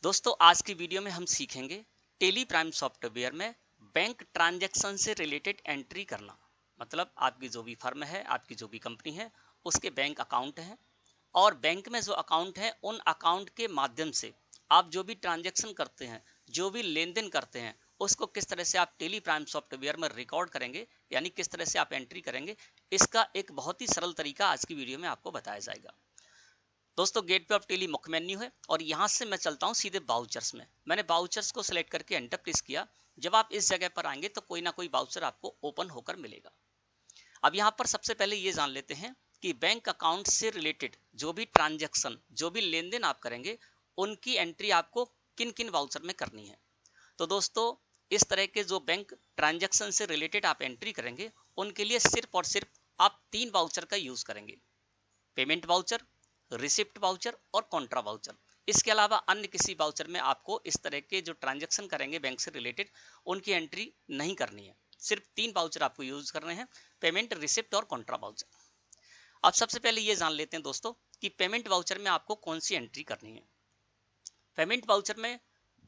दोस्तों आज की वीडियो में हम सीखेंगे टेली प्राइम सॉफ्टवेयर में बैंक ट्रांजैक्शन से रिलेटेड एंट्री करना। मतलब आपकी जो भी फर्म है, आपकी जो भी कंपनी है, उसके बैंक अकाउंट है और बैंक में जो अकाउंट है उन अकाउंट के माध्यम से आप जो भी ट्रांजैक्शन करते हैं, जो भी लेन देन करते हैं, उसको किस तरह से आप टेली प्राइम सॉफ्टवेयर में रिकॉर्ड करेंगे, यानी किस तरह से आप एंट्री करेंगे। इसका एक बहुत ही सरल तरीका आज की वीडियो में आपको बताया जाएगा। दोस्तों गेटवे ऑफ टेली मुख्य मेन्यू है और यहाँ से मैं चलता हूँ सीधे बाउचर्स में। मैंने बाउचर्स को सिलेक्ट करके एंटर प्रेस किया। जब आप इस जगह पर आएंगे तो कोई ना कोई बाउचर आपको ओपन होकर मिलेगा। अब यहाँ पर सबसे पहले ये जान लेते हैं कि बैंक अकाउंट से रिलेटेड जो भी ट्रांजैक्शन, जो भी लेन देन आप करेंगे, उनकी एंट्री आपको किन किन बाउचर में करनी है। तो दोस्तों इस तरह के जो बैंक ट्रांजैक्शन से रिलेटेड आप एंट्री करेंगे, उनके लिए सिर्फ और सिर्फ आप 3 बाउचर का यूज करेंगे: पेमेंट बाउचर, रिसिप्ट बाउचर और कॉन्ट्रा बाउचर। इसके अलावा अन्य किसी बाउचर में आपको इस तरह के जो ट्रांजैक्शन करेंगे बैंक से रिलेटेड, उनकी एंट्री नहीं करनी है। सिर्फ 3 बाउचर आपको यूज करने हैं: पेमेंट, रिसिप्ट और कॉन्ट्रा बाउचर। अब सबसे पहले ये जान लेते हैं दोस्तों कि पेमेंट बाउचर में आपको कौन सी एंट्री करनी है। पेमेंट बाउचर में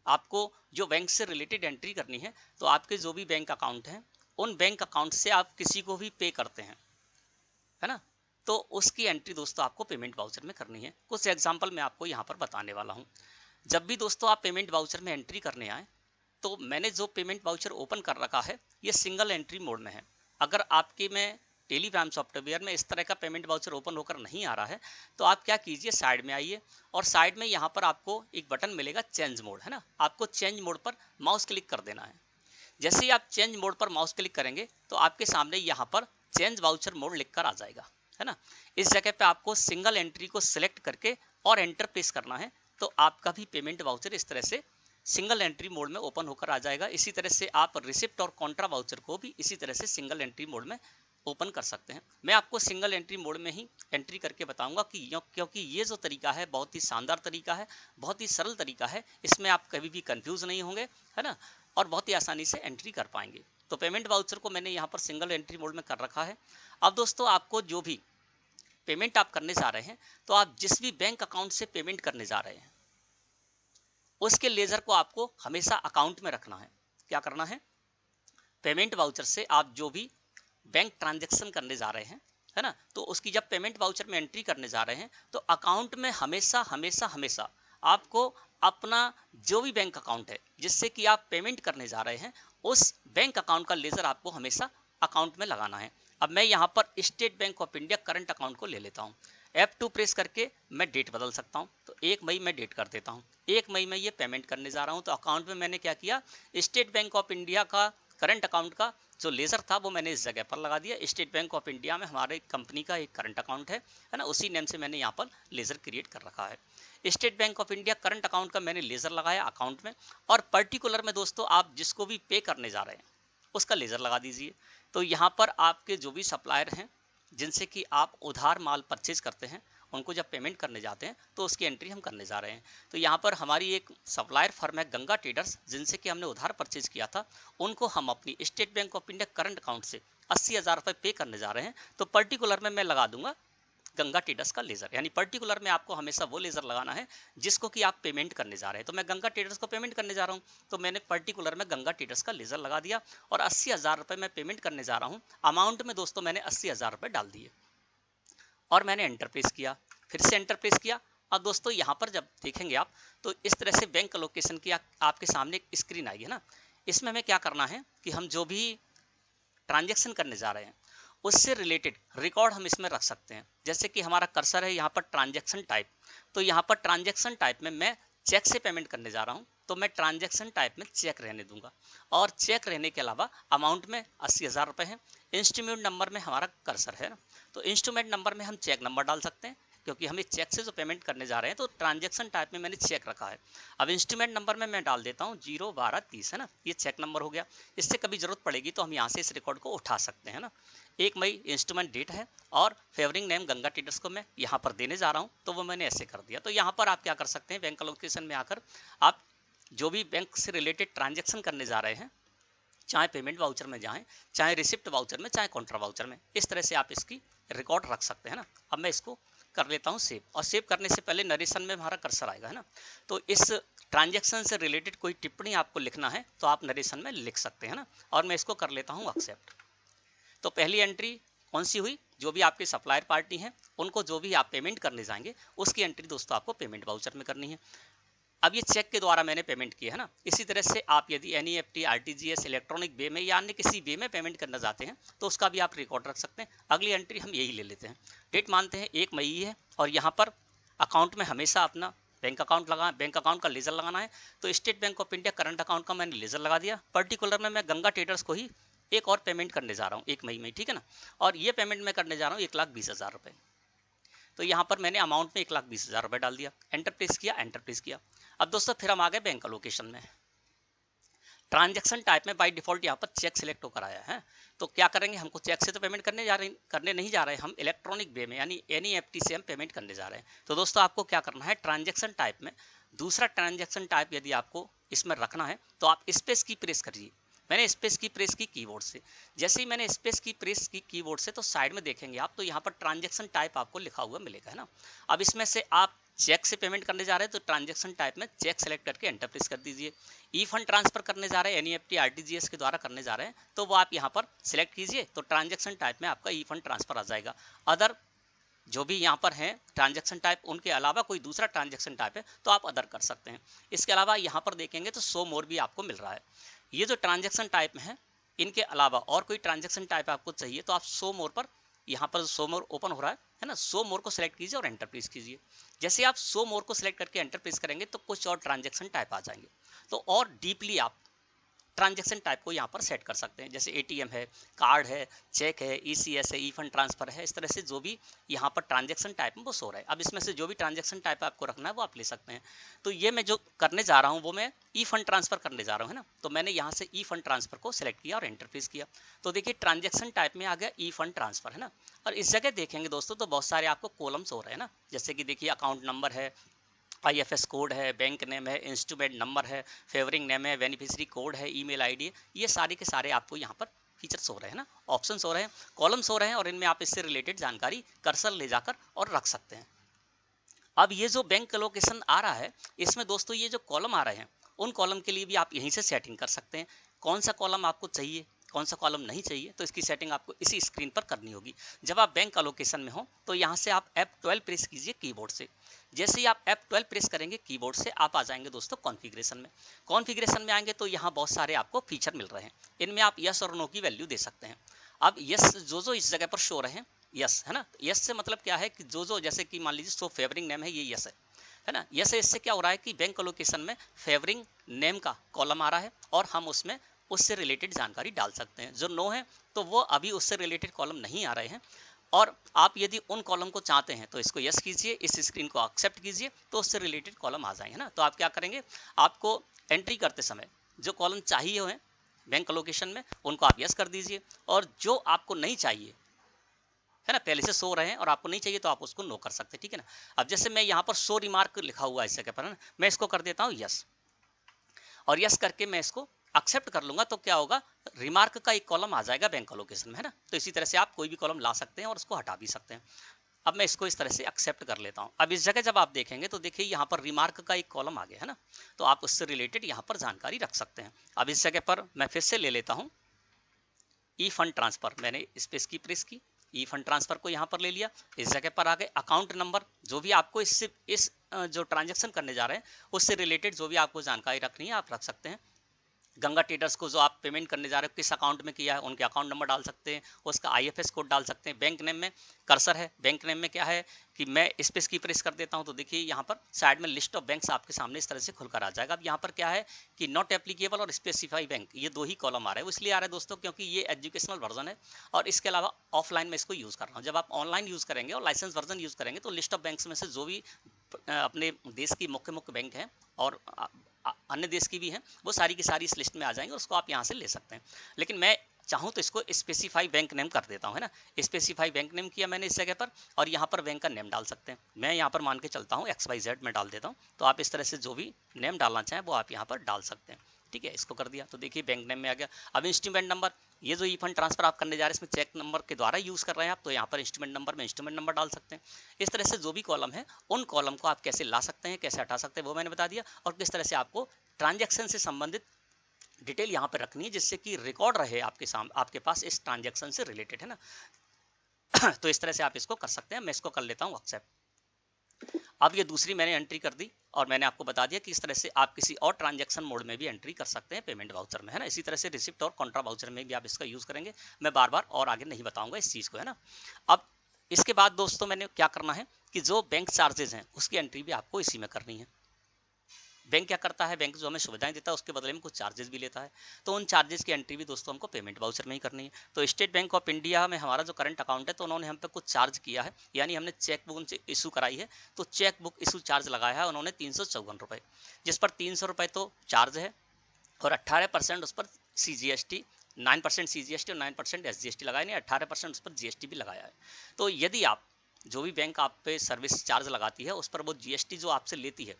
आपको जो बैंक से रिलेटेड एंट्री करनी है, तो आपके जो भी बैंक अकाउंट हैं, उन बैंक अकाउंट से आप किसी को भी पे करते हैं, है ना, तो उसकी एंट्री दोस्तों आपको पेमेंट वाउचर में करनी है। कुछ एग्जांपल मैं आपको यहाँ पर बताने वाला हूँ। जब भी दोस्तों आप पेमेंट वाउचर में एंट्री करने आए, तो मैंने जो पेमेंट वाउचर ओपन कर रखा है ये सिंगल एंट्री मोड में है। अगर आपके में टेली प्राइम सॉफ्टवेयर में इस तरह का पेमेंट वाउचर ओपन होकर नहीं आ रहा है, तो आप क्या कीजिए, साइड में आइए और साइड में यहाँ पर आपको एक बटन मिलेगा चेंज मोड, है ना। आपको चेंज मोड पर माउस क्लिक कर देना है। जैसे ही आप चेंज मोड पर माउस क्लिक करेंगे तो आपके सामने यहाँ पर चेंज वाउचर मोड लिखकर आ जाएगा, है ना। इस जगह पे आपको सिंगल एंट्री को सिलेक्ट करके और एंटर प्रेस करना है, तो आपका भी पेमेंट वाउचर इस तरह से सिंगल एंट्री मोड में ओपन होकर आ जाएगा। इसी तरह से आप रिसिप्ट और कॉन्ट्रा वाउचर को भी इसी तरह से सिंगल एंट्री मोड में ओपन कर सकते हैं। मैं आपको सिंगल एंट्री मोड में ही एंट्री करके बताऊंगा कि क्योंकि ये जो तरीका है बहुत ही शानदार तरीका है, बहुत ही सरल तरीका है। इसमें आप कभी भी कंफ्यूज नहीं होंगे, है ना, और बहुत ही आसानी से एंट्री कर पाएंगे। तो पेमेंट वाउचर को मैंने यहाँ पर सिंगल एंट्री मोड में कर रखा है। अब दोस्तों आपको जो भी पेमेंट आप करने जा रहे हैं, तो आप जिस भी बैंक अकाउंट से पेमेंट करने जा रहे हैं, उसके लेजर को आपको हमेशा अकाउंट में रखना है। क्या करना है, पेमेंट वाउचर से आप जो भी बैंक ट्रांजैक्शन करने जा रहे हैं, है ना, तो उसकी जब पेमेंट वाउचर में एंट्री करने जा रहे हैं, तो अकाउंट में हमेशा हमेशा हमेशा आपको अपना जो भी बैंक अकाउंट है जिससे कि आप पेमेंट करने जा रहे हैं, उस बैंक अकाउंट का लेजर आपको हमेशा अकाउंट में लगाना है। अब मैं यहाँ पर state bank of India current account को ले लेता हूँ। F2 प्रेस करके मैं डेट बदल सकता हूँ, तो 1 मई मैं डेट कर देता हूँ। 1 मई में ये पेमेंट करने जा रहा हूँ, तो अकाउंट में मैंने क्या किया, स्टेट बैंक ऑफ इंडिया का करंट अकाउंट का जो लेजर था वो मैंने इस जगह पर लगा दिया। स्टेट बैंक ऑफ इंडिया में हमारे कंपनी का एक करंट अकाउंट है ना, उसी नेम से मैंने यहाँ पर लेजर क्रिएट कर रखा है। State bank of India current account का मैंने लेजर लगाया अकाउंट में, और पर्टिकुलर में दोस्तों आप जिसको भी पे करने जा रहे हैं उसका लेजर लगा दीजिए। तो यहाँ पर आपके जो भी सप्लायर हैं जिनसे कि आप उधार माल परचेज करते हैं, उनको जब पेमेंट करने जाते हैं तो उसकी एंट्री हम करने जा रहे हैं। तो यहाँ पर हमारी एक सप्लायर फर्म है गंगा ट्रेडर्स, जिनसे कि हमने उधार परचेज किया था, उनको हम अपनी state bank of India current account से 80,000 रुपये पे करने जा रहे हैं। तो पर्टिकुलर में मैं लगा दूंगा गंगा ट्रेडर्स का लेजर, यानी पर्टिकुलर में आपको हमेशा वो लेजर लगाना है जिसको कि आप पेमेंट करने जा रहे हैं। तो मैं गंगा ट्रेडर्स को पेमेंट करने जा रहा हूँ, तो मैंने पर्टिकुलर में गंगा ट्रेडर्स का लेजर लगा दिया और 80,000 रुपये मैं पेमेंट करने जा रहा हूँ। अमाउंट में दोस्तों मैंने 80,000 रुपये डाल दिए और मैंने एंटर प्रेस किया, फिर से एंटर प्रेस किया। अब दोस्तों यहाँ पर जब देखेंगे आप, तो इस तरह से बैंक लोकेशन की आपके सामने एक स्क्रीन आएगी ना। इसमें हमें क्या करना है कि हम जो भी ट्रांजैक्शन करने जा रहे हैं उससे रिलेटेड रिकॉर्ड हम इसमें रख सकते हैं। जैसे कि हमारा कर्सर है यहाँ पर ट्रांजैक्शन टाइप, तो यहाँ पर ट्रांजैक्शन टाइप में मैं चेक से पेमेंट करने जा रहा हूँ, तो मैं ट्रांजैक्शन टाइप में चेक रहने दूंगा। और चेक रहने के अलावा अमाउंट में 80,000 रुपये है। इंस्ट्रूमेंट नंबर में हमारा कर्सर है ना, तो इंस्ट्रूमेंट नंबर में हम चेक नंबर डाल सकते हैं, क्योंकि हमें चेक से जो पेमेंट करने जा रहे हैं, तो ट्रांजैक्शन टाइप में मैंने चेक रखा है। अब इंस्ट्रूमेंट नंबर में मैं डाल देता हूँ 01230, है ना, ये चेक नंबर हो गया। इससे कभी जरूरत पड़ेगी तो हम यहाँ से इस रिकॉर्ड को उठा सकते हैं ना। 1 मई इंस्ट्रूमेंट डेट है और फेवरिंग नेम गंगा ट्रेडर्स को मैं यहाँ पर देने जा रहा हूँ, तो वो मैंने ऐसे कर दिया। तो यहाँ पर आप क्या कर सकते हैं, बैंक लोकेशन में आकर आप जो भी बैंक से रिलेटेड ट्रांजैक्शन करने जा रहे हैं, चाहे पेमेंट वाउचर में जाएं, चाहे रिसिप्ट वाउचर में, चाहे कॉन्ट्रा वाउचर में, इस तरह से आप इसकी रिकॉर्ड रख सकते हैं ना। अब मैं इसको कर लेता हूँ सेव, और सेव करने से पहले नरेशन में हमारा कर्सर आएगा, है ना। तो इस ट्रांजैक्शन से रिलेटेड कोई टिप्पणी आपको लिखना है तो आप नरेशन में लिख सकते हैं ना, और मैं इसको कर लेता हूँ एक्सेप्ट। तो पहली एंट्री कौन सी हुई, जो भी आपके सप्लायर पार्टी हैं उनको जो भी आप पेमेंट करने जाएंगे उसकी एंट्री दोस्तों आपको पेमेंट वाउचर में करनी है। अब ये चेक के द्वारा मैंने पेमेंट किया है ना। इसी तरह से आप यदि एनईएफटी, आरटीजीएस, इलेक्ट्रॉनिक वे में या अन्य किसी वे में पेमेंट करना चाहते हैं तो उसका भी आप रिकॉर्ड रख सकते हैं। अगली एंट्री हम यही ले लेते हैं। डेट मानते हैं 1 मई है, और यहाँ पर अकाउंट में हमेशा अपना बैंक अकाउंट का लेजर लगाना है। तो state bank of India current account का मैंने लेजर लगा दिया। पर्टिकुलर में मैं गंगा ट्रेडर्स को ही एक और पेमेंट करने जा रहा हूँ 1 मई में, ठीक है ना। और ये पेमेंट मैं करने जा रहा हूँ 1,20,000 रुपये। तो यहाँ पर मैंने अमाउंट में 1,20,000 रुपये डाल दिया, एंटर प्रेस किया, एंटर प्रेस किया। अब दोस्तों फिर हम आ गए बैंक अलोकेशन में। ट्रांजैक्शन टाइप में बाय डिफॉल्ट यहाँ पर चेक सिलेक्ट होकर आया है। तो क्या करेंगे, हमको चेक से तो पेमेंट करने नहीं जा रहे, हम इलेक्ट्रॉनिक वे में यानी एनईएफटी से हम पेमेंट करने जा रहे हैं। तो दोस्तों आपको क्या करना है, ट्रांजैक्शन टाइप में दूसरा ट्रांजैक्शन टाइप यदि आपको इसमें रखना है तो आप स्पेस की प्रेस करिए। मैंने स्पेस की प्रेस की कीबोर्ड से। जैसे ही मैंने स्पेस की प्रेस की कीबोर्ड से, तो साइड में देखेंगे आप तो यहाँ पर ट्रांजैक्शन टाइप आपको लिखा हुआ मिलेगा, है ना। अब इसमें से आप चेक से पेमेंट करने जा रहे हैं तो ट्रांजैक्शन टाइप में चेक सेलेक्ट करके एंटर प्रेस कर दीजिए। ई फंड ट्रांसफर करने जा रहे हैं, एनईएफटी, आरटीजीएस के द्वारा करने जा रहे हैं, तो वो आप यहाँ पर सिलेक्ट कीजिए। तो ट्रांजैक्शन टाइप में आपका ई फंड ट्रांसफर आ जाएगा। अदर जो भी यहाँ पर है ट्रांजैक्शन टाइप, उनके अलावा कोई दूसरा ट्रांजैक्शन टाइप है तो आप अदर कर सकते हैं। इसके अलावा यहाँ पर देखेंगे तो शो मोर भी आपको मिल रहा है। ये जो ट्रांजैक्शन टाइप में है, इनके अलावा और कोई ट्रांजैक्शन टाइप आपको चाहिए तो आप शो मोर पर, यहाँ पर शो मोर ओपन हो रहा है ना, शो मोर को सिलेक्ट कीजिए और एंटर प्रेस कीजिए। जैसे आप शो मोर को सिलेक्ट करके एंटर प्रेस करेंगे तो कुछ और ट्रांजैक्शन टाइप आ जाएंगे। तो और डीपली आप ट्रांजैक्शन टाइप को यहाँ पर सेट कर सकते हैं। जैसे एटीएम है, कार्ड है, चेक है, ईसीएस है, ई फंड ट्रांसफर है। इस तरह से जो भी यहाँ पर ट्रांजैक्शन टाइप में वो शो रहा है। अब इसमें से जो भी ट्रांजैक्शन टाइप आपको रखना है वो आप ले सकते हैं। तो ये मैं जो करने जा रहा हूँ वो मैं ई फंड ट्रांसफर करने जा रहा हूँ, है ना। तो मैंने यहाँ से ई फंड ट्रांसफर को सिलेक्ट किया और एंटर प्रेस किया। तो देखिए ट्रांजैक्शन टाइप में आ गया ई फंड ट्रांसफर, है ना। और इस जगह देखेंगे दोस्तों तो बहुत सारे आपको कॉलम्स हो रहे हैं ना। जैसे कि देखिए अकाउंट नंबर है, आईएफएस कोड है, बैंक नेम है, इंस्ट्रूमेंट नंबर है, फेवरिंग नेम है, बेनिफिशियरी कोड है, ईमेल आईडी है। ये सारे के सारे आपको यहाँ पर फीचर्स हो रहे हैं ना, ऑप्शंस हो रहे हैं, कॉलम्स हो रहे हैं, और इनमें आप इससे रिलेटेड जानकारी कर्सर ले जाकर और रख सकते हैं। अब ये जो बैंक लोकेशन आ रहा है, इसमें दोस्तों ये जो कॉलम आ रहे हैं उन कॉलम के लिए भी आप यहीं से सेटिंग कर सकते हैं। कौन सा कॉलम आपको चाहिए, कौन सा कॉलम नहीं चाहिए, तो इसकी सेटिंग आपको इसी स्क्रीन पर करनी होगी। जब आप बैंक अलोकेशन में हो तो यहाँ से आप F12 प्रेस कीजिए कीबोर्ड से। जैसे ही आप F12 प्रेस करेंगे कीबोर्ड से, आप आ जाएंगे दोस्तों कॉन्फ़िगरेशन में। कॉन्फ़िगरेशन में आएंगे तो यहाँ बहुत सारे आपको फीचर मिल रहे हैं। इनमें आप यस और नो की वैल्यू दे सकते हैं। अब यस जो इस जगह पर शो रहे हैं, यस है ना। यस से मतलब क्या है कि जो जैसे कि मान लीजिए सो फेवरिंग नेम है, ये यस है ना। यस है, इससे क्या हो रहा है कि बैंक अलोकेशन में फेवरिंग नेम का कॉलम आ रहा है और हम उसमें उससे रिलेटेड जानकारी डाल सकते हैं। जो नो है तो वो अभी उससे रिलेटेड कॉलम नहीं आ रहे हैं। और आप यदि उन कॉलम को चाहते हैं तो इसको यस कीजिए, इस स्क्रीन को एक्सेप्ट कीजिए, तो उससे रिलेटेड कॉलम आ जाएंगे ना। तो आप क्या करेंगे, आपको एंट्री करते समय जो कॉलम चाहिए हुए बैंक अलोकेशन में उनको आप यस कर दीजिए, और जो आपको नहीं चाहिए है ना, पहले से शो रहे हैं और आपको नहीं चाहिए तो आप उसको नो कर सकते हैं, ठीक है ना। अब जैसे मैं यहाँ पर शो रिमार्क लिखा हुआ है इस जगह पर, है ना, मैं इसको कर देता हूँ यस, और यस करके मैं इसको एक्सेप्ट कर लूंगा। तो क्या होगा, रिमार्क का एक कॉलम आ जाएगा बैंक अलोकेशन में, है ना। तो इसी तरह से आप कोई भी कॉलम ला सकते हैं और उसको हटा भी सकते हैं। अब मैं इसको इस तरह से एक्सेप्ट कर लेता हूं। अब इस जगह जब आप देखेंगे तो देखिए यहाँ पर रिमार्क का एक कॉलम आ गया, है ना। तो आप उससे रिलेटेड यहाँ पर जानकारी रख सकते हैं। अब इस जगह पर मैं फिर से ले लेता हूँ ई फंड ट्रांसफर। मैंने स्पेस की प्रेस की, ई फंड ट्रांसफर को यहाँ पर ले लिया। इस जगह पर आ गए अकाउंट नंबर, जो भी आपको इससे इस जो ट्रांजैक्शन करने जा रहे हैं उससे रिलेटेड जो भी आपको जानकारी रखनी है आप रख सकते हैं। गंगा ट्रेडर्स को जो आप पेमेंट करने जा रहे हो किस अकाउंट में किया है, उनके अकाउंट नंबर डाल सकते हैं, उसका आईएफएस कोड डाल सकते हैं। बैंक नेम में कर्सर है, बैंक नेम में क्या है कि मैं स्पेस की प्रेस कर देता हूं तो देखिए यहाँ पर साइड में लिस्ट ऑफ बैंक्स आपके सामने इस तरह से खुलकर आ जाएगा। अब यहाँ पर क्या है कि नॉट एप्लीकेबल और स्पेसिफाई बैंक, ये दो ही कॉलम आ रहे हैं। इसलिए आ रहा है दोस्तों क्योंकि ये एजुकेशनल वर्जन है और इसके अलावा ऑफलाइन में इसको यूज़ कर रहा हूँ। जब आप ऑनलाइन यूज़ करेंगे और लाइसेंस वर्जन यूज़ करेंगे तो लिस्ट ऑफ बैंक्स में से जो भी अपने देश की मुख्य बैंक हैं और अन्य देश की भी हैं, वो सारी की सारी इस लिस्ट में आ जाएंगे, उसको आप यहाँ से ले सकते हैं। लेकिन मैं चाहूँ तो इसको स्पेसिफाई बैंक नेम कर देता हूँ, है ना। स्पेसिफाई बैंक नेम किया मैंने इस जगह पर, और यहाँ पर बैंक का नेम डाल सकते हैं। मैं यहाँ पर मान के चलता हूँ XYZ में डाल देता हूँ। तो आप इस तरह से जो भी नेम डालना चाहें वो आप यहाँ पर डाल सकते हैं। ठीक है, इसको कर दिया तो देखिए बैंक नेम में आ गया। अब इंस्ट्रूमेंट नंबर, ये जो ई फंड ट्रांसफर आप करने जा रहे हैं इसमें चेक नंबर के द्वारा यूज कर रहे हैं आप, तो यहाँ पर इंस्ट्रूमेंट नंबर में इंस्ट्रूमेंट नंबर डाल सकते हैं। इस तरह से जो भी कॉलम है उन कॉलम को आप कैसे ला सकते हैं, कैसे हटा सकते हैं वो मैंने बता दिया, और किस तरह से आपको ट्रांजैक्शन से संबंधित डिटेल यहाँ पर रखनी है जिससे कि रिकॉर्ड रहे आपके पास इस ट्रांजैक्शन से रिलेटेड, है ना। तो इस तरह से आप इसको कर सकते हैं। मैं इसको कर लेता हूँ एक्सेप्ट। अब ये दूसरी मैंने एंट्री कर दी और मैंने आपको बता दिया कि इस तरह से आप किसी और ट्रांजैक्शन मोड में भी एंट्री कर सकते हैं पेमेंट वाउचर में, है ना। इसी तरह से रिसिप्ट और कॉन्ट्रा वाउचर में भी आप इसका यूज करेंगे। मैं बार बार और आगे नहीं बताऊंगा इस चीज को, है ना। अब इसके बाद दोस्तों मैंने क्या करना है कि जो बैंक चार्जेस हैं उसकी एंट्री भी आपको इसी में करनी है। बैंक क्या करता है, बैंक जो हमें सुविधाएं देता है उसके बदले में कुछ चार्जेस भी लेता है, तो उन चार्जेस की एंट्री भी दोस्तों हमको पेमेंट वाउचर में ही करनी है। तो स्टेट बैंक ऑफ इंडिया में हमारा जो करंट अकाउंट है तो उन्होंने हम पे कुछ चार्ज किया है, यानी हमने चेक बुक उनसे इशू कराई है, तो चेक बुक इशू चार्ज लगाया है उन्होंने 354 रुपये, जिस पर 300 रुपये तो चार्ज है और 18% उस पर CGST, 9% CGST और 9% SGST लगाया, नहीं 18% उस पर GST भी लगाया है। तो यदि आप जो भी बैंक आप पे सर्विस चार्ज लगाती है उस पर वो GST जो आपसे लेती है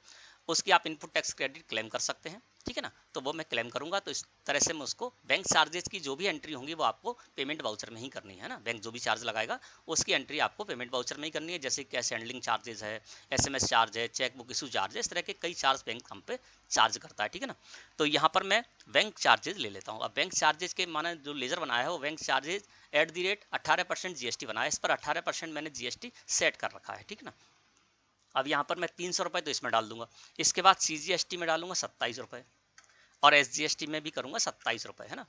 उसकी आप इनपुट टैक्स क्रेडिट क्लेम कर सकते हैं, ठीक है ना। तो वो मैं क्लेम करूंगा, तो इस तरह से मैं उसको बैंक चार्जेस की जो भी एंट्री होंगी वो आपको पेमेंट वाउचर में ही करनी है ना। बैंक जो भी चार्ज लगाएगा उसकी एंट्री आपको पेमेंट वाउचर में ही करनी है, जैसे कैश हैंडलिंग चार्जेस है, SMS चार्ज है, चेक बुक इशू चार्ज है, इस तरह के कई चार्ज बैंक हम पे चार्ज करता है, ठीक है ना। तो यहाँ पर मैं बैंक चार्जेस ले लेता हूँ। अब बैंक चार्जेस के माना जो लेजर बनाया है वो बैंक चार्जेस @ 18% GST बनाया है, इस पर 18% मैंने GST सेट कर रखा है, ठीक है ना। अब यहाँ पर मैं 300 रुपये तो इसमें डाल दूंगा, इसके बाद CGST में डालूंगा 27 रुपये और SGST में भी करूंगा 27 रुपये, है ना,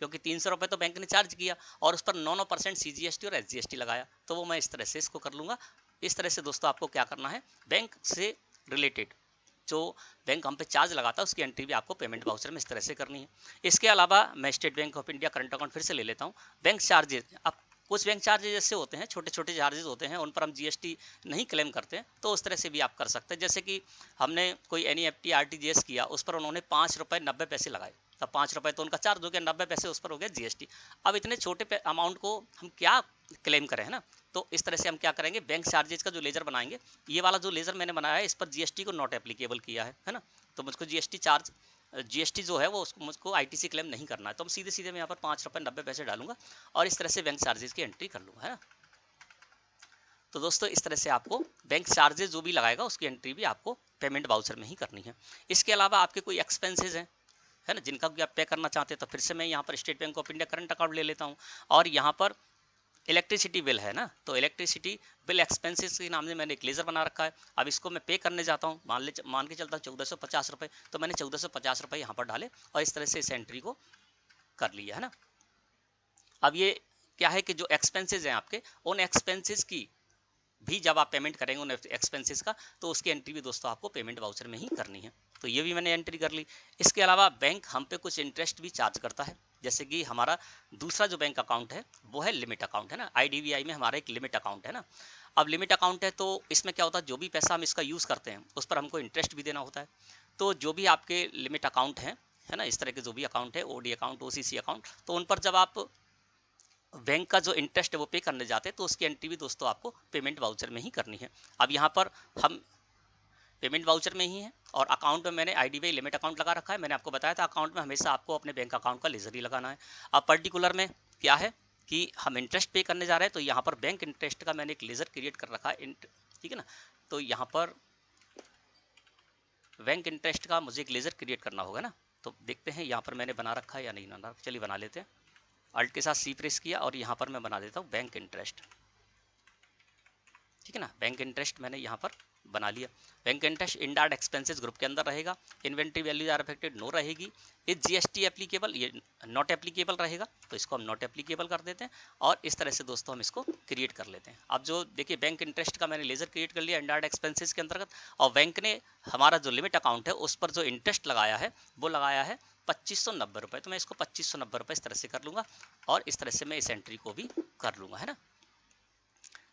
क्योंकि 300 रुपये तो बैंक ने चार्ज किया और उस पर 9% CGST और SGST लगाया, तो वो मैं इस तरह से इसको कर लूंगा। इस तरह से दोस्तों आपको क्या करना है, बैंक से रिलेटेड जो बैंक हम पे चार्ज लगाता है उसकी एंट्री भी आपको पेमेंट वाउचर में इस तरह से करनी है। इसके अलावा मैं state bank of India current account फिर से ले लेता हूँ। बैंक चार्जेस, अब कुछ बैंक चार्जेस ऐसे होते हैं, छोटे छोटे चार्जेस होते हैं, उन पर हम GST नहीं क्लेम करते हैं, तो उस तरह से भी आप कर सकते हैं। जैसे कि हमने कोई NEFT RTGS किया, उस पर उन्होंने 5 रुपये 90 पैसे लगाए, तब 5 रुपये तो उनका चार्ज हो गया, 90 पैसे उस पर हो गया GST। अब इतने छोटे अमाउंट को हम क्या क्लेम करें, है ना। तो इस तरह से हम क्या करेंगे, बैंक चार्जेस का जो लेजर बनाएंगे, ये वाला जो लेजर मैंने बनाया है इस पर GST को नॉट एप्लीकेबल किया है ना। तो मुझको GST जो है वो उसको मुझको ITC क्लेम नहीं करना है, तो हम सीधे सीधे मैं यहाँ पर 5 रुपये 90 पैसे डालूंगा और इस तरह से बैंक चार्जेस की एंट्री कर लूंगा, है ना। तो दोस्तों इस तरह से आपको बैंक चार्जेस जो भी लगाएगा उसकी एंट्री भी आपको पेमेंट वाउचर में ही करनी है। इसके अलावा आपके कोई एक्सपेंसेस हैं, है ना, जिनका भी आप पे करना चाहते हैं, तो फिर से मैं यहाँ पर state bank of India current account ले लेता हूँ और यहाँ पर इलेक्ट्रिसिटी बिल है ना, तो इलेक्ट्रिसिटी बिल एक्सपेंसेस के नाम से मैंने एक लेजर बना रखा है। अब इसको मैं पे करने जाता हूँ, मान के चलता हूँ 1450 रुपये, तो मैंने 1450 रुपये यहाँ पर डाले और इस तरह से इस एंट्री को कर लिया, है ना। अब ये क्या है कि जो एक्सपेंसेस हैं आपके, उन एक्सपेंसेस की भी जब आप पेमेंट करेंगे उन एक्सपेंसेस का, तो उसकी एंट्री भी दोस्तों आपको पेमेंट वाउचर में ही करनी है। तो ये भी मैंने एंट्री कर ली। इसके अलावा बैंक हम पे कुछ इंटरेस्ट भी चार्ज करता है, जैसे कि हमारा दूसरा जो बैंक अकाउंट है वो है लिमिट अकाउंट, है ना। IDBI में हमारा एक लिमिट अकाउंट है ना। अब लिमिट अकाउंट है तो इसमें क्या होता है, जो भी पैसा हम इसका यूज़ करते हैं उस पर हमको इंटरेस्ट भी देना होता है। तो जो भी आपके लिमिट अकाउंट है ना, इस तरह के जो भी अकाउंट है, OD अकाउंट, OCC अकाउंट, तो उन पर जब आप बैंक का जो इंटरेस्ट है वो पे करने जाते हैं तो उसकी एंट्री भी दोस्तों आपको पेमेंट वाउचर में ही करनी है। अब यहाँ पर हम पेमेंट वाउचर में ही है और अकाउंट में मैंने IDBI लिमिट अकाउंट लगा रखा है। मैंने आपको बताया था अकाउंट में हमेशा आपको अपने बैंक अकाउंट का लेजर ही लगाना है। अब पर्टिकुलर में क्या है कि हम इंटरेस्ट पे करने जा रहे हैं, तो यहाँ पर बैंक इंटरेस्ट का मैंने एक लेजर क्रिएट कर रखा है, ठीक है ना। तो यहाँ पर बैंक इंटरेस्ट का मुझे एक लेजर क्रिएट करना होगा ना, तो देखते हैं यहाँ पर मैंने बना रखा है या नहीं बना। चलिए बना लेते हैं, अल्ट के साथ C प्रेस किया और यहाँ पर मैं बना देता हूँ बैंक इंटरेस्ट, ठीक है ना। बैंक इंटरेस्ट मैंने यहाँ पर बना लिया। Bank interest indirect expenses group के अंदर रहेगा। Inventory values are affected no रहेगी। इस GST एप्लीकेबल, ये नॉट एप्लीकेबल रहेगा, तो इसको हम नॉट एप्लीकेबल कर देते हैं और इस तरह से दोस्तों हम इसको क्रिएट कर लेते हैं। अब जो देखिए बैंक इंटरेस्ट का मैंने लेजर क्रिएट कर लिया इनडायरेक्ट एक्सपेंसेस के अंतर्गत, और बैंक ने हमारा जो लिमिट अकाउंट है उस पर जो इंटरेस्ट लगाया है वो लगाया है 2590 रुपये, तो मैं इसको 2590 रुपये इस तरह से कर लूँगा और इस तरह से मैं इस एंट्री को भी कर लूँगा, है ना।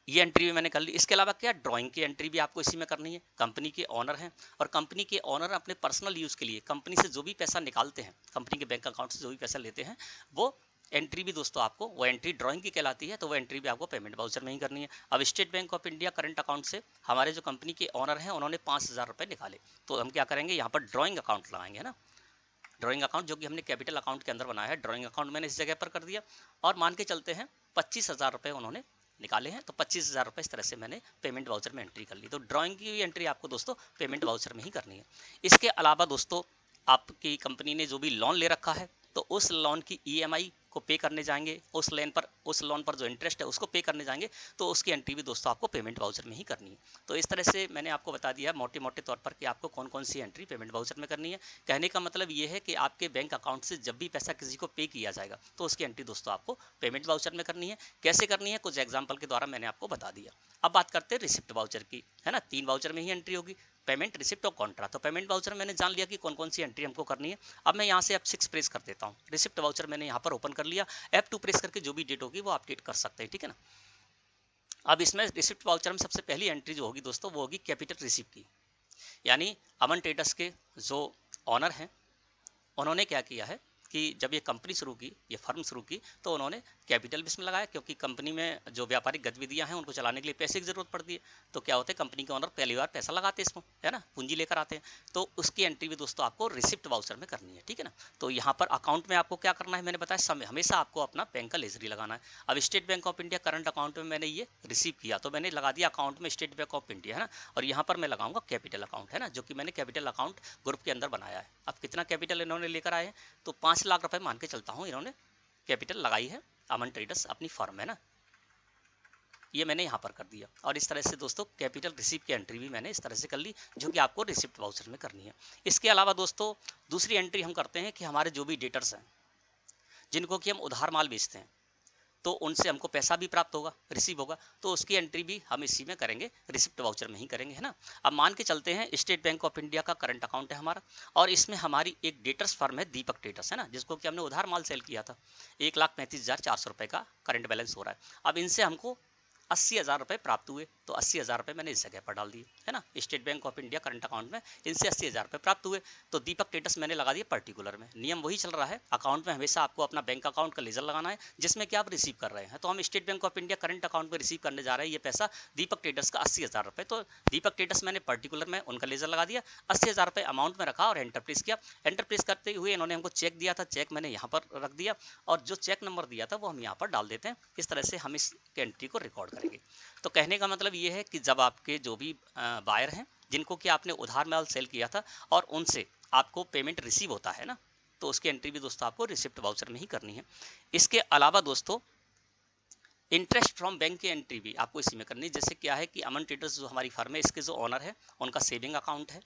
ये एंट्री भी मैंने कर ली। इसके अलावा क्या, ड्राइंग की एंट्री भी आपको इसी में करनी है। कंपनी के ऑनर हैं और कंपनी के ऑनर अपने पर्सनल यूज़ के लिए कंपनी से जो भी पैसा निकालते हैं, कंपनी के बैंक अकाउंट से जो भी पैसा लेते हैं, वो एंट्री भी दोस्तों आपको, वो एंट्री ड्राइंग की कहलाती है, तो वो एंट्री भी आपको पेमेंट वाउचर में ही करनी है। अब state bank of India current account से हमारे जो कंपनी के ऑनर हैं उन्होंने 5000 रुपये निकाले, तो हम क्या करेंगे, यहाँ पर ड्राइंग अकाउंट लगाएंगे, है ना। ड्राइंग अकाउंट जो कि हमने कैपिटल अकाउंट के अंदर बनाया है, ड्राइंग अकाउंट मैंने इस जगह पर कर दिया। और मान के चलते हैं 25,000 रुपये उन्होंने निकाले हैं, तो 25,000 रुपये इस तरह से मैंने पेमेंट वाउचर में एंट्री कर ली। तो ड्राइंग की एंट्री आपको दोस्तों पेमेंट वाउचर में ही करनी है। इसके अलावा दोस्तों आपकी कंपनी ने जो भी लोन ले रखा है तो उस लोन की ईएमआई को पे करने जाएंगे, उस लोन पर जो इंटरेस्ट है उसको पे करने जाएंगे, तो उसकी एंट्री भी दोस्तों आपको पेमेंट वाउचर में ही करनी है। तो इस तरह से मैंने आपको बता दिया मोटे मोटे तौर पर कि आपको कौन कौन सी एंट्री पेमेंट वाउचर में करनी है। कहने का मतलब ये है कि आपके बैंक अकाउंट से जब भी पैसा किसी को पे किया जाएगा तो उसकी एंट्री दोस्तों आपको पेमेंट वाउचर में करनी है। कैसे करनी है कुछ एग्जाम्पल के द्वारा मैंने आपको बता दिया। अब बात करते हैं रिसिप्ट वाउचर की, है ना। 3 वाउचर में ही एंट्री होगी, पेमेंट, रिसिप्ट और कॉन्ट्रा। तो पेमेंट वाउचर मैंने जान लिया कि कौन कौन सी एंट्री हमको करनी है। अब मैं यहाँ से F6 प्रेस कर देता हूँ। रिसिप्ट वाउचर मैंने यहाँ पर ओपन कर लिया, F2 प्रेस करके जो भी डेट होगी वो अपडेट कर सकते हैं, ठीक है ना। अब इसमें रिसिप्ट वाउचर में सबसे पहली एंट्री जो होगी दोस्तों वो होगी कैपिटल रिसिप्ट की, यानी अमन ट्रेडर्स के जो ऑनर हैं उन्होंने क्या किया है कि जब ये कंपनी शुरू की, ये फर्म शुरू की, तो उन्होंने कैपिटल भी इसमें लगाया, क्योंकि कंपनी में जो व्यापारिक गतिविधियां हैं उनको चलाने के लिए पैसे की जरूरत पड़ती है। तो क्या होता है, कंपनी के ओनर पहली बार पैसा लगाते हैं इसमें, है ना, पूंजी लेकर आते हैं, तो उसकी एंट्री भी दोस्तों आपको रिसिप्ट वाउचर में करनी है, ठीक है ना। तो यहाँ पर अकाउंट में आपको क्या करना है, मैंने बताया समय हमेशा आपको अपना बैंक का लेजरी लगाना है। अब state bank of India current account में मैंने ये रिसीव किया तो मैंने लगा दिया अकाउंट में स्टेट बैंक ऑफ इंडिया, है ना। और यहाँ पर मैं लगाऊंगा कैपिटल अकाउंट, है ना, जो कि मैंने कैपिटल अकाउंट ग्रुप के अंदर बनाया है। अब कितना कैपिटल इन्होंने लेकर आए हैं, तो 5 लाख रुपए मान के चलता हूँ इन्होंने कैपिटल लगाई है अमन ट्रेडर्स अपनी फर्म, है ना। ये मैंने यहाँ पर कर दिया। और इस तरह से दोस्तों कैपिटल रिसीप्ट की एंट्री भी मैंने इस तरह से कर ली, जो कि आपको रिसिप्ट वाउचर में करनी है। इसके अलावा दोस्तों दूसरी एंट्री हम करते हैं कि हमारे जो भी डेटर्स हैं जिनको कि हम उधार माल बेचते हैं तो उनसे हमको पैसा भी प्राप्त होगा, रिसीव होगा, तो उसकी एंट्री भी हम इसी में करेंगे, रिसिप्ट वाउचर में ही करेंगे, है ना। अब मान के चलते हैं स्टेट बैंक ऑफ इंडिया का करंट अकाउंट है हमारा, और इसमें हमारी एक डेटर्स फर्म है दीपक ट्रेडर्स, है ना, जिसको कि हमने उधार माल सेल किया था। 1,35,400 रुपये का करंट बैलेंस हो रहा है। अब इनसे हमको 80,000 रुपये प्राप्त हुए, तो 80,000 रुपये मैंने इस जगह पर डाल दिए, है ना। State bank of India current account में इनसे 80,000 रुपये प्राप्त हुए, तो दीपक ट्रेडर्स मैंने लगा दिया पर्टिकुलर में। नियम वही चल रहा है, अकाउंट में हमेशा आपको अपना बैंक अकाउंट का लेजर लगाना है जिसमें कि आप रिसीव कर रहे हैं। तो हम state bank of India current account में रिसीव करने जा रहे हैं ये पैसा दीपक ट्रेडर्स का 80,000 रुपये। तो दीपक ट्रेडर्स मैंने पर्टिकुलर में उनका लेजर लगा दिया, 80,000 रुपये अमाउंट में रखा और एंटर प्रेस किया। एंटर प्रेस करते हुए इन्होंने हमको चेक दिया था, चेक मैंने यहाँ पर रख दिया, और जो चेक नंबर दिया था वो हम यहाँ पर डाल देते हैं। इस तरह से हम इस एंट्री को रिकॉर्ड करेंगे। तो कहने का मतलब ये है कि जब आपके जो भी बायर हैं जिनको कि आपने उधार माल सेल किया था और उनसे आपको पेमेंट रिसीव होता है ना, तो उसकी एंट्री भी दोस्तों आपको रिसिप्ट वाउचर में ही करनी है। इसके अलावा दोस्तों इंटरेस्ट फ्रॉम बैंक की एंट्री भी आपको इसी में करनी है। जैसे क्या है कि अमन ट्रेडर्स जो हमारी फर्म है इसके जो ऑनर है उनका सेविंग अकाउंट है,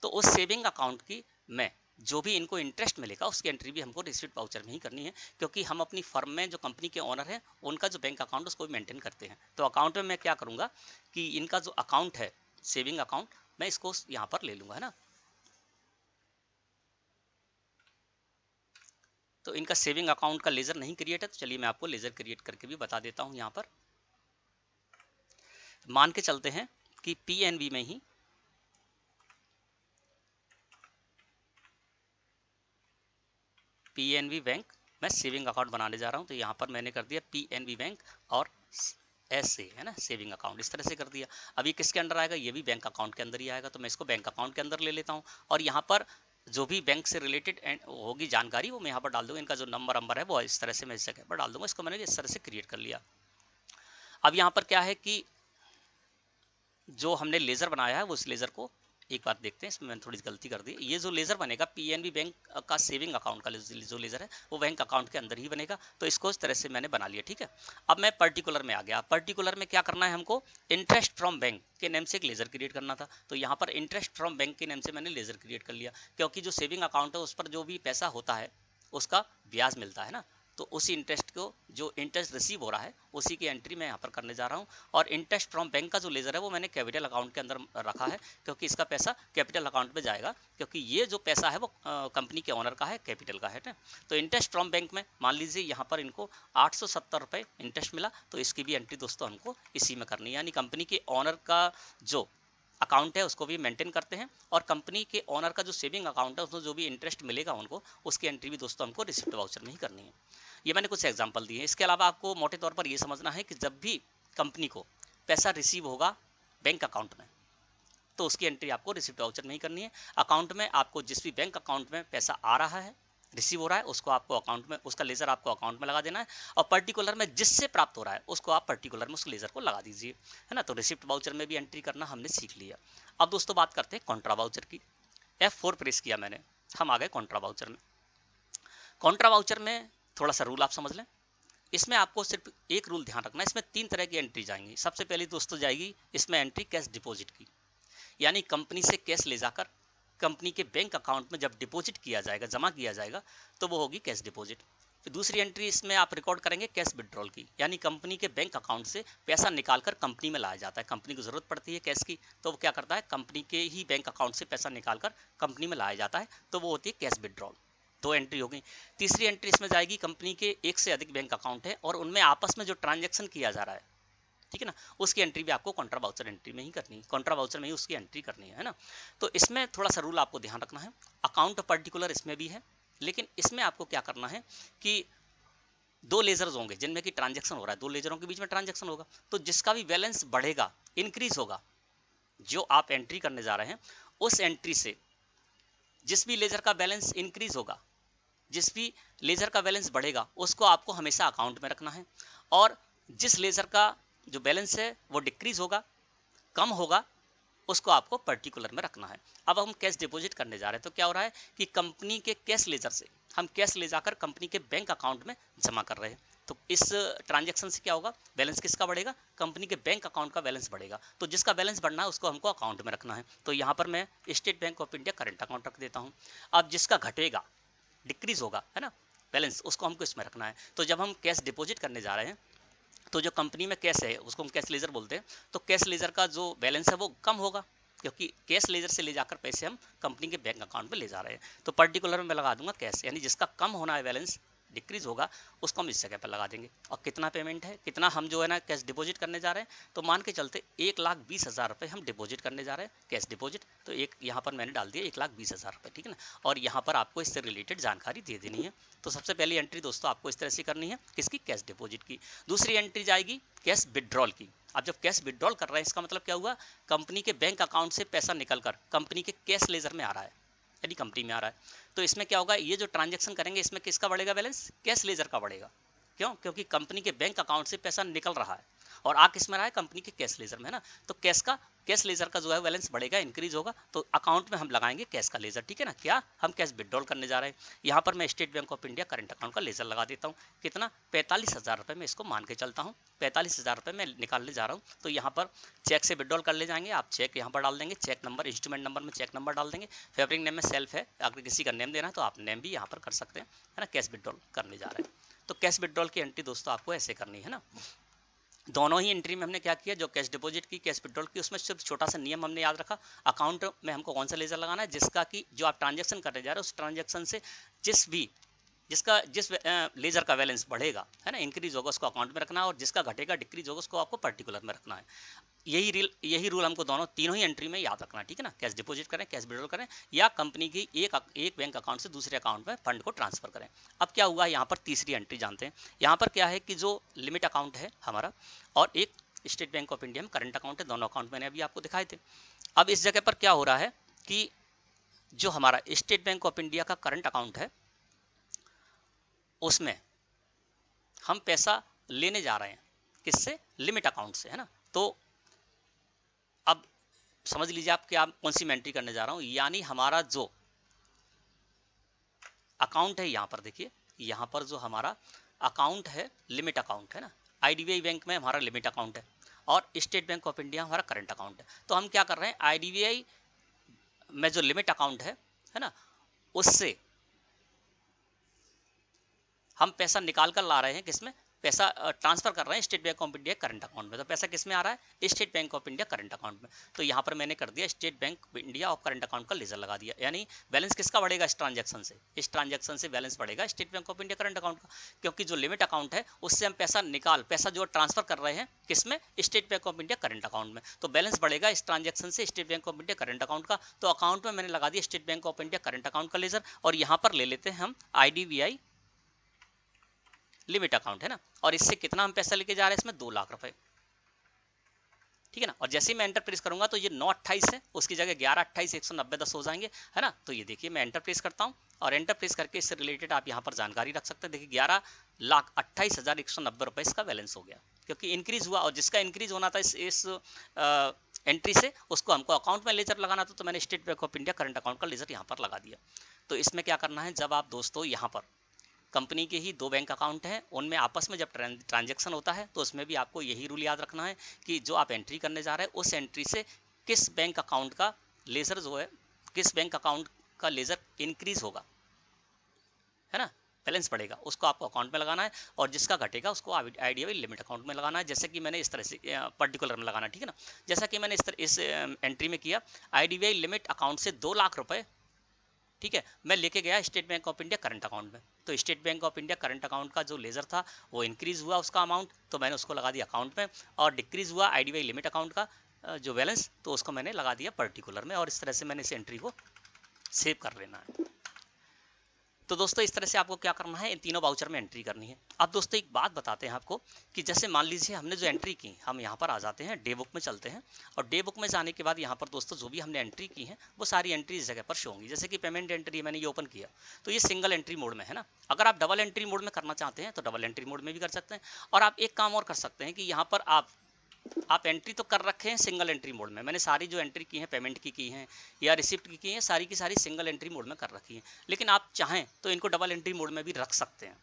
तो उस सेविंग अकाउंट की मैं जो भी इनको इंटरेस्ट मिलेगा उसकी एंट्री भी हमको रिसिप्ट वाउचर में ही करनी है, क्योंकि हम अपनी फर्म में जो कंपनी के ऑनर हैं उनका जो बैंक अकाउंट उसको भी मेंटेन करते हैं। तो अकाउंट में मैं क्या करूंगा कि इनका जो अकाउंट है सेविंग अकाउंट, मैं इसको यहाँ पर ले लूंगा, है ना। तो इनका सेविंग अकाउंट का लेजर नहीं क्रिएट है, तो चलिए मैं आपको लेजर क्रिएट करके भी बता देता हूँ। यहाँ पर मान के चलते हैं कि पीएनबी में ही पीएनबी बैंक मैं सेविंग अकाउंट बनाने जा रहा हूं, तो यहां पर मैंने कर दिया पीएनबी बैंक और ऐसे, है ना, सेविंग अकाउंट इस तरह से कर दिया। अब ये किसके अंडर आएगा, ये भी बैंक अकाउंट के अंदर ही आएगा, तो मैं इसको बैंक अकाउंट के अंदर ले लेता हूं। और यहाँ पर जो भी बैंक से रिलेटेड होगी जानकारी वो मैं यहाँ पर डाल दूंगा। इनका जो नंबर है वो इस तरह से मैं इस जगह पर डाल दूंगा। इसको मैंने इस तरह से क्रिएट कर लिया। अब यहाँ पर क्या है कि जो हमने लेजर बनाया है वो उस लेजर को एक बात देखते हैं, इसमें मैंने थोड़ी गलती कर दी। ये जो लेजर बनेगा पीएनबी बैंक का सेविंग अकाउंट का जो लेजर है वो बैंक अकाउंट के अंदर ही बनेगा, तो इसको इस तरह से मैंने बना लिया, ठीक है। अब मैं पर्टिकुलर में आ गया। पर्टिकुलर में क्या करना है, हमको इंटरेस्ट फ्रॉम बैंक के नेम से एक लेजर क्रिएट करना था, तो यहाँ पर इंटरेस्ट फ्रॉम बैंक के नेम से मैंने लेजर क्रिएट कर लिया, क्योंकि जो सेविंग अकाउंट है उस पर जो भी पैसा होता है उसका ब्याज मिलता है ना, तो उसी इंटरेस्ट को जो इंटरेस्ट रिसीव हो रहा है उसी की एंट्री मैं यहाँ पर करने जा रहा हूँ। और इंटरेस्ट फ्रॉम बैंक का जो लेजर है वो मैंने कैपिटल अकाउंट के अंदर रखा है, क्योंकि इसका पैसा कैपिटल अकाउंट में जाएगा, क्योंकि ये जो पैसा है वो कंपनी के ओनर का है, कैपिटल का है ना। तो इंटरेस्ट फ्रॉम बैंक में मान लीजिए यहाँ पर इनको 870 रुपये इंटरेस्ट मिला, तो इसकी भी एंट्री दोस्तों हमको इसी में करनी है। यानी कंपनी के ओनर का जो अकाउंट है उसको भी मेंटेन करते हैं, और कंपनी के ओनर का जो सेविंग अकाउंट है उसमें जो भी इंटरेस्ट मिलेगा उनको उसकी एंट्री भी दोस्तों हमको रिसिप्ट वाउचर में ही करनी है। ये मैंने कुछ एग्जांपल दिए हैं। इसके अलावा आपको मोटे तौर पर ये समझना है कि जब भी कंपनी को पैसा रिसीव होगा बैंक अकाउंट में, तो उसकी एंट्री आपको रिसिप्ट वाउचर में ही करनी है। अकाउंट में आपको जिस भी बैंक अकाउंट में पैसा आ रहा है, रिसीव हो रहा है, उसको आपको अकाउंट में, उसका लेजर आपको अकाउंट में लगा देना है, और पर्टिकुलर में जिससे प्राप्त हो रहा है उसको आप पर्टिकुलर में उस लेजर को लगा दीजिए, है ना। तो रिसिप्ट वाउचर में भी एंट्री करना हमने सीख लिया। अब दोस्तों बात करते हैं कॉन्ट्रा वाउचर की। F4 प्रेस किया मैंने, हम आ गए कॉन्ट्रा वाउचर में। कॉन्ट्रा वाउचर में थोड़ा सा रूल आप समझ लें। इसमें आपको सिर्फ एक रूल ध्यान रखना है, इसमें 3 तरह की एंट्री जाएंगी। सबसे पहली दोस्तों जाएगी इसमें एंट्री कैश डिपॉजिट की, यानी कंपनी से कैश ले जाकर कंपनी के बैंक अकाउंट में जब डिपॉजिट किया जाएगा, जमा किया जाएगा, तो वो होगी कैश डिपॉजिट। फिर दूसरी एंट्री इसमें आप रिकॉर्ड करेंगे कैश विड्रॉल की, यानी कंपनी के बैंक अकाउंट से पैसा निकालकर कंपनी में लाया जाता है। कंपनी को जरूरत पड़ती है कैश की, तो वो क्या करता है, कंपनी के ही बैंक अकाउंट से पैसा निकालकर कंपनी में लाया जाता है, तो वो होती है कैश विड्रॉल। 2 एंट्री हो गई। तीसरी एंट्री इसमें जाएगी कंपनी के एक से अधिक बैंक अकाउंट है और उनमें आपस में जो ट्रांजैक्शन किया जा रहा है, ठीक है ना, उसकी एंट्री भी आपको कॉन्ट्रा वाउचर एंट्री में ही करनी है, कॉन्ट्रा वाउचर में ही उसकी एंट्री करनी है ना। तो इसमें थोड़ा सा रूल आपको ध्यान रखना है। अकाउंट पर्टिकुलर इसमें भी है, लेकिन इसमें आपको क्या करना है कि 2 लेजर्स होंगे जिनमें कि ट्रांजैक्शन हो रहा है, 2 लेजरों के बीच में ट्रांजैक्शन होगा, तो जिसका भी बैलेंस बढ़ेगा, इंक्रीज होगा, जो आप एंट्री करने जा रहे हैं उस एंट्री से जिस भी लेजर का बैलेंस इंक्रीज होगा, जिस भी लेजर का बैलेंस बढ़ेगा, उसको आपको हमेशा अकाउंट में रखना है, और जिस लेजर का जो बैलेंस है वो डिक्रीज होगा, कम होगा, उसको आपको पर्टिकुलर में रखना है। अब हम कैश डिपॉजिट करने जा रहे हैं, तो क्या हो रहा है कि कंपनी के कैश लेजर से हम कैश ले जाकर कंपनी के बैंक अकाउंट में जमा कर रहे हैं। तो इस ट्रांजैक्शन से क्या होगा, बैलेंस किसका बढ़ेगा, कंपनी के बैंक अकाउंट का बैलेंस बढ़ेगा। तो जिसका बैलेंस बढ़ना है उसको हमको अकाउंट में रखना है। तो यहाँ पर मैं state bank of India current account रख देता हूँ। अब जिसका घटेगा, डिक्रीज होगा, है ना, बैलेंस, उसको हमको इसमें रखना है। तो जब हम कैश डिपॉजिट करने जा रहे हैं, तो जो कंपनी में कैश है उसको हम कैश लेजर बोलते हैं, तो कैश लेजर का जो बैलेंस है वो कम होगा, क्योंकि कैश लेजर से ले जाकर पैसे हम कंपनी के बैंक अकाउंट में ले जा रहे हैं। तो पर्टिकुलर में मैं लगा दूंगा कैश, यानी जिसका कम होना है बैलेंस, डिक्रीज होगा, उसको हम इस जगह पर लगा देंगे। और कितना पेमेंट है, कितना हम जो है ना कैश डिपॉजिट करने जा रहे हैं, तो मान के चलते 1,20,000 रुपये हम डिपॉजिट करने जा रहे हैं, कैश डिपॉजिट। तो एक यहाँ पर मैंने डाल दिया 1,20,000 रुपये, ठीक है ना। और यहाँ पर आपको इससे रिलेटेड जानकारी दे देनी है। तो सबसे पहली एंट्री दोस्तों आपको इस तरह से करनी है, किसकी, कैश डिपॉजिट की। दूसरी एंट्री जाएगी कैश विड्रॉल की। अब जब कैश विड्रॉल कर रहे हैं, इसका मतलब क्या हुआ, कंपनी के बैंक अकाउंट से पैसा निकलकर कंपनी के कैश लेजर में आ रहा है, यानी कंपनी में आ रहा है। तो इसमें क्या होगा, ये जो ट्रांजैक्शन करेंगे इसमें किसका बढ़ेगा बैलेंस, कैश लेजर का बढ़ेगा। क्यों, क्योंकि कंपनी के बैंक अकाउंट से पैसा निकल रहा है और आ किस में रहा है, कंपनी के कैश लेजर में, है ना। तो कैश लेजर का जो है बैलेंस बढ़ेगा, इंक्रीज होगा, तो अकाउंट में हम लगाएंगे कैश का लेजर, ठीक है ना। क्या, हम कैश विड्रॉल करने जा रहे हैं। यहाँ पर मैं state bank of India current account का लेजर लगा देता हूँ। कितना, 45,000 रुपये में इसको मान के चलता हूँ, 45,000 रुपये मैं निकालने जा रहा हूँ। तो यहाँ पर चेक से विड्रॉल कर ले जाएंगे, आप चेक यहाँ पर डाल देंगे, चेक नंबर, इंस्ट्रूमेंट नंबर में चेक नंबर डाल देंगे। फेवरिंग नेम में सेल्फ है, अगर किसी का नेम देना है तो आप नेम भी यहाँ पर कर सकते हैं, है ना। कैश विड्रॉल करने जा रहे हैं, तो कैश विड्रॉल की एंट्री दोस्तों आपको ऐसे करनी है ना। दोनों ही एंट्री में हमने क्या किया, जो कैश डिपॉजिट की, कैश विड्रॉल की, उसमें सिर्फ छोटा सा नियम हमने याद रखा, अकाउंट में हमको कौन सा लेजर लगाना है, जिसका कि जो आप ट्रांजैक्शन करने जा रहे हो उस ट्रांजैक्शन से जिस लेजर का बैलेंस बढ़ेगा, है ना, इंक्रीज होगा, उसको अकाउंट में रखना है, और जिसका घटेगा, डिक्रीज होगा, उसको आपको पर्टिकुलर में रखना है। यही रूल हमको तीनों ही एंट्री में याद रखना है, ठीक है ना। कैश डिपॉजिट करें, कैश विड्रॉल करें, या कंपनी की एक बैंक अकाउंट से दूसरे अकाउंट में फंड को ट्रांसफर करें। अब क्या हुआ, यहाँ पर तीसरी एंट्री जानते हैं। यहाँ पर क्या है कि जो लिमिट अकाउंट है हमारा और एक स्टेट बैंक ऑफ इंडिया में करंट अकाउंट है, दोनों अकाउंट मैंने अभी आपको दिखाए थे। अब इस जगह पर क्या हो रहा है कि जो हमारा स्टेट बैंक ऑफ इंडिया का करंट अकाउंट है उसमें हम पैसा लेने जा रहे हैं, किससे, लिमिट अकाउंट से, है ना। तो अब समझ लीजिए आप कि आप कौन सी एंट्री करने जा रहा हूं, यानी हमारा जो अकाउंट है, यहाँ पर देखिए, यहाँ पर जो हमारा अकाउंट है लिमिट अकाउंट है ना, आईडीबीआई बैंक में हमारा लिमिट अकाउंट है और स्टेट बैंक ऑफ इंडिया हमारा करंट अकाउंट है। तो हम क्या कर रहे हैं, आईडीबीआई में जो लिमिट अकाउंट है ना, उससे हम पैसा निकाल कर ला रहे हैं, किसमें, पैसा ट्रांसफर कर रहे हैं state bank of India current account में। तो पैसा किस में आ रहा है, state bank of India current account में। तो यहाँ पर मैंने कर दिया स्टेट बैंक ऑफ इंडिया और करंट अकाउंट का लेजर लगा दिया, यानी बैलेंस किसका बढ़ेगा, इस ट्रांजैक्शन से बैलेंस बढ़ेगा state bank of India current account का, क्योंकि जो लिमिट अकाउंट है उससे हम पैसा जो ट्रांसफर कर रहे हैं, किसमें, state bank of India current account में। तो बैलेंस बढ़ेगा इस ट्रांजैक्शन से state bank of India current account का। तो अकाउंट में मैंने लगा दिया state bank of India current account का लेजर, और यहाँ पर ले लेते हैं हम आईडीबीआई लिमिट अकाउंट, है ना। और इससे कितना हम पैसा लेके जा रहे हैं, इसमें 2 लाख रुपए, ठीक है ना। और जैसे ही मैं एंटर प्रेस करूंगा तो ये 928 है, उसकी जगह 1128,190,10 हो जाएंगे, है ना। तो ये देखिए मैं एंटर प्रेस करता हूँ और एंटर प्रेस करके इससे रिलेटेड आप यहाँ पर जानकारी रख सकते हैं। देखिए 11,28,190 रुपए इसका बैलेंस हो गया, क्योंकि इंक्रीज हुआ। और जिसका इंक्रीज होना था इस एंट्री से, उसको हमको अकाउंट में लेजर लगाना था, तो मैंने state bank of India current account का लेजर यहाँ पर लगा दिया। तो इसमें क्या करना है, जब आप दोस्तों यहाँ पर कंपनी के ही 2 बैंक अकाउंट हैं, उनमें आपस में जब ट्रांजैक्शन होता है तो उसमें भी आपको यही रूल याद रखना है कि जो आप एंट्री करने जा रहे हैं उस एंट्री से किस बैंक अकाउंट का लेजर जो है, किस बैंक अकाउंट का लेजर इंक्रीज होगा, है ना, बैलेंस बढ़ेगा, उसको आपको अकाउंट में लगाना है। और जिसका घटेगा उसको आईडीबीआई लिमिट अकाउंट में लगाना है, जैसे कि मैंने इस तरह से पर्टिकुलर में लगाना, ठीक है ना। जैसा कि मैंने इस एंट्री में किया, आईडीबीआई लिमिट अकाउंट से 2 लाख रुपए, ठीक है, मैं लेके गया state bank of India current account में। तो state bank of India current account का जो लेजर था वो इंक्रीज हुआ उसका अमाउंट, तो मैंने उसको लगा दिया अकाउंट में। और डिक्रीज हुआ आईडीबीआई लिमिट अकाउंट का जो बैलेंस, तो उसको मैंने लगा दिया पर्टिकुलर में। और इस तरह से मैंने इस एंट्री को सेव कर लेना है। तो दोस्तों इस तरह से आपको क्या करना है, इन तीनों वाउचर में एंट्री करनी है। अब दोस्तों एक बात बताते हैं आपको कि जैसे मान लीजिए हमने जो एंट्री की, हम यहाँ पर आ जाते हैं डे बुक में चलते हैं, और डे बुक में जाने के बाद यहाँ पर दोस्तों जो भी हमने एंट्री की है वो सारी एंट्री इस जगह पर शो होंगी। जैसे कि पेमेंट एंट्री मैंने ये ओपन किया, तो ये सिंगल एंट्री मोड में है ना। अगर आप डबल एंट्री मोड में करना चाहते हैं तो डबल एंट्री मोड में भी कर सकते हैं। और आप एक काम और कर सकते हैं कि यहाँ पर आप एंट्री तो कर रखे हैं सिंगल एंट्री मोड में, मैंने सारी जो एंट्री की हैं पेमेंट की हैं या रिसिप्ट की हैं, सारी की सारी सिंगल एंट्री मोड में कर रखी हैं। लेकिन आप चाहें तो इनको डबल एंट्री मोड में भी रख सकते हैं।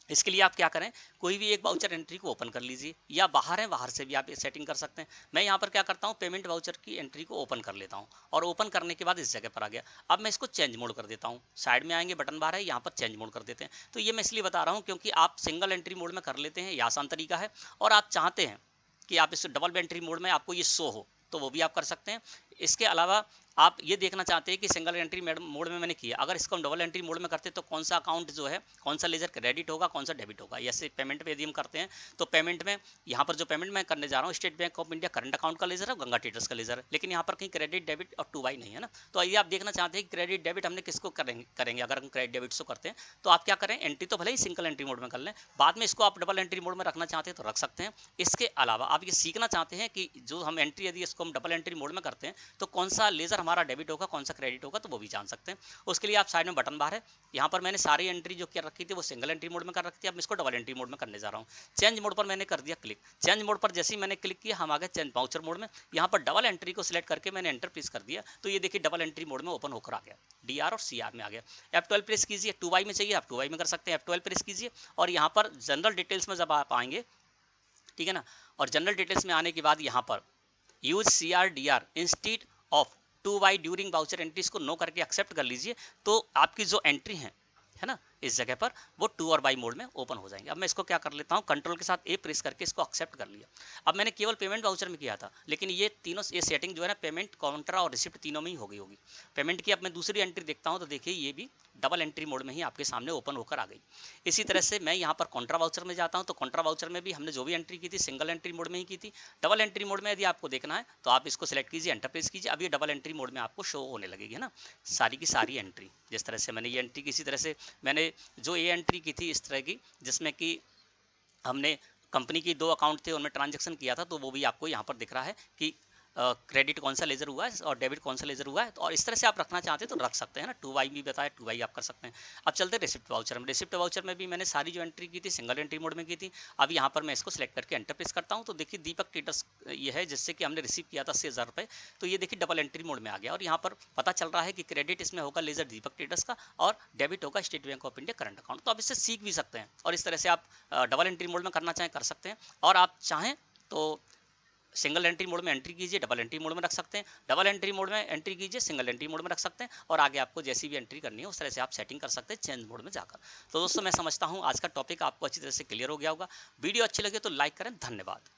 इसके लिए आप क्या करें, कोई भी एक वाउचर एंट्री को ओपन कर लीजिए, या बाहर है बाहर से भी आप सेटिंग कर सकते हैं। मैं यहाँ पर क्या करता हूँ, पेमेंट वाउचर की एंट्री को ओपन कर लेता हूँ, और ओपन करने के बाद इस जगह पर आ गया। अब मैं इसको चेंज मोड कर देता हूँ, साइड में आएंगे बटन बार है, यहाँ पर चेंज मोड कर देते हैं। तो ये मैं इसलिए बता रहा हूँ क्योंकि आप सिंगल एंट्री मोड में कर लेते हैं, ये आसान तरीका है। और आप चाहते हैं कि आप इस डबल एंट्री मोड में आपको ये शो हो, तो वो भी आप कर सकते हैं। इसके अलावा आप ये देखना चाहते हैं कि सिंगल एंट्री मोड में मैंने किया, अगर इसको हम डबल एंट्री मोड में करते हैं तो कौन सा अकाउंट जो है, कौन सा लेजर क्रेडिट होगा, कौन सा डेबिट होगा। जैसे पेमेंट पे यदि हम करते हैं तो पेमेंट में यहाँ पर जो पेमेंट मैं करने जा रहा हूँ state bank of India current account का लेजर है, गंगा ट्रेडर्स का लेजर है, लेकिन यहाँ पर कहीं क्रेडिट डेबिट और 2Y नहीं है ना। तो यदि आप देखना चाहते हैं कि क्रेडिट डेबिट हमने किसको करेंगे, अगर हम क्रेडिट डेबिट से करते हैं तो आप क्या करें, एंट्री तो भले ही सिंगल एंट्री मोड में कर लें, बाद में इसको आप डबल एंट्री मोड में रखना चाहते हैं तो रख सकते हैं। इसके अलावा आप ये सीखना चाहते हैं कि जो हम एंट्री यदि इसको हम डबल एंट्री मोड में करते हैं तो कौन सा लेजर हमारा डेबिट होगा, कौन सा क्रेडिट होगा, तो वो भी जान सकते हैं। उसके लिए आप साइड में बटन बार है, यहाँ पर मैंने सारी एंट्री जो कर रखी थी वो सिंगल एंट्री मोड में कर रखी थी, अब मैं इसको डबल एंट्री मोड में करने जा रहा हूँ। चेंज मोड पर मैंने कर दिया क्लिक, चेंज मोड पर जैसे ही मैंने क्लिक किया हम आ गए चेंज वाउचर मोड में। यहाँ पर डबल एंट्री को सिलेक्ट करके मैंने एंटर प्रेस कर दिया, तो ये देखिए डबल एंट्री मोड में ओपन होकर आ गया, DR और CR में आ गया। F12 प्रेस कीजिए, 2Y में चाहिए आप 2Y में कर सकते हैं, F12 प्रेस कीजिए, और यहाँ पर जनरल डिटेल्स में जब आप आएंगे, ठीक है ना, और जनरल डिटेल्स में आने के बाद यहाँ पर use CR/DR instead of 2Y during voucher entries को नो करके एक्सेप्ट कर लीजिए, तो आपकी जो एंट्री है ना, इस जगह पर वो 2 और Y मोड में ओपन हो जाएंगे। अब मैं इसको क्या कर लेता हूँ, कंट्रोल के साथ A प्रेस करके इसको एक्सेप्ट कर लिया। अब मैंने केवल पेमेंट वाउचर में किया था, लेकिन ये तीनों ये सेटिंग जो है ना, पेमेंट, काउंटर और रिसिप्ट तीनों में ही हो गई होगी। पेमेंट की अब मैं दूसरी एंट्री देखता हूँ तो देखिए ये भी डबल एंट्री मोड में ही आपके सामने ओपन होकर आ गई। इसी तरह से मैं यहाँ पर कॉन्ट्रा वाउचर में जाता हूँ, तो कॉन्ट्रा वाउचर में भी हमने जो भी एंट्री की थी सिंगल एंट्री मोड में ही की थी। डबल एंट्री मोड में यदि आपको देखना है तो आप इसको सिलेक्ट कीजिए, एंटर प्रेस कीजिए, अब ये डबल एंट्री मोड में आपको शो होने लगेगी, है ना, सारी की सारी एंट्री। जिस तरह से मैंने ये एंट्री की, इसी तरह से मैंने जो ये एंट्री की थी इस तरह की, जिसमें कि हमने कंपनी की 2 अकाउंट थे उनमें ट्रांजैक्शन किया था, तो वो भी आपको यहाँ पर दिख रहा है कि क्रेडिट कौन सा लेजर हुआ है और डेबिट कौन सा लेजर हुआ है। तो और इस तरह से आप रखना चाहते हैं तो रख सकते हैं ना, 2Y भी बताया 2Y आप कर सकते हैं। अब चलते हैं रिसिप्ट वाउचर में। रिसिप्ट वाउचर में भी मैंने सारी जो एंट्री की थी सिंगल एंट्री मोड में की थी। अब यहाँ पर मैं इसको सिलेक्ट करके एंटर प्रेस करता हूँ, तो देखिए दीपक ट्रेडर्स ये है जिससे कि हमने रिसीव किया था 80,000 रुपये, तो ये देखिए डबल एंट्री मोड में आ गया। और यहाँ पर पता चल रहा है कि क्रेडिट इसमें होगा लेजर दीपक ट्रेडर्स का और डेबिट होगा state bank of India current account. तो आप इससे सीख भी सकते हैं, और इस तरह से आप डबल एंट्री मोड में करना चाहें कर सकते हैं, और आप चाहें तो सिंगल एंट्री मोड में एंट्री कीजिए, डबल एंट्री मोड में रख सकते हैं, डबल एंट्री मोड में एंट्री कीजिए, सिंगल एंट्री मोड में रख सकते हैं, और आगे आपको जैसी भी एंट्री करनी है उस तरह से आप सेटिंग कर सकते हैं चेंज मोड में जाकर। तो दोस्तों मैं समझता हूँ आज का टॉपिक आपको अच्छी तरह से क्लियर हो गया होगा। वीडियो अच्छी लगे तो लाइक करें। धन्यवाद।